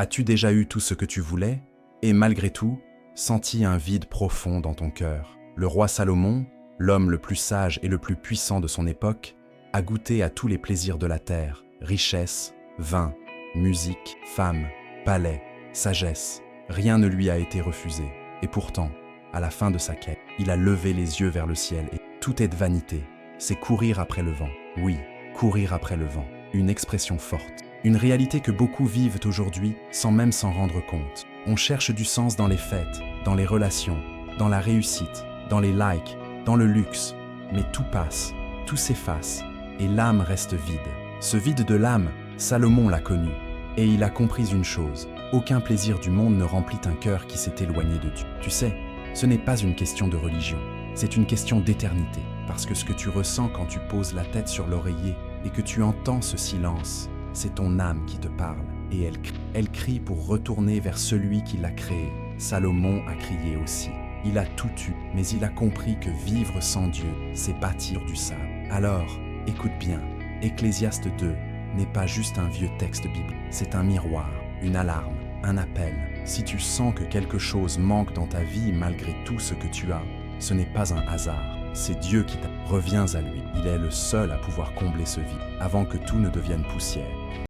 As-tu déjà eu tout ce que tu voulais et malgré tout, senti un vide profond dans ton cœur? Le roi Salomon, l'homme le plus sage et le plus puissant de son époque, a goûté à tous les plaisirs de la terre, richesse, vin, musique, femmes, palais, sagesse. Rien ne lui a été refusé. Et pourtant, à la fin de sa quête, il a levé les yeux vers le ciel et tout est de vanité. C'est courir après le vent. Oui, courir après le vent. Une expression forte. Une réalité que beaucoup vivent aujourd'hui sans même s'en rendre compte. On cherche du sens dans les fêtes, dans les relations, dans la réussite, dans les likes, dans le luxe. Mais tout passe, tout s'efface, et l'âme reste vide. Ce vide de l'âme, Salomon l'a connu. Et il a compris une chose, aucun plaisir du monde ne remplit un cœur qui s'est éloigné de Dieu. Tu sais, ce n'est pas une question de religion, c'est une question d'éternité. Parce que ce que tu ressens quand tu poses la tête sur l'oreiller et que tu entends ce silence, c'est ton âme qui te parle. Et elle crie pour retourner vers celui qui l'a créée. Salomon a crié aussi. Il a tout eu, mais il a compris que vivre sans Dieu, c'est bâtir du sable. Alors, écoute bien, Ecclésiaste 2 n'est pas juste un vieux texte biblique, c'est un miroir, une alarme, un appel. Si tu sens que quelque chose manque dans ta vie malgré tout ce que tu as, ce n'est pas un hasard, c'est Dieu qui t'appelle. Reviens à lui, il est le seul à pouvoir combler ce vide, avant que tout ne devienne poussière.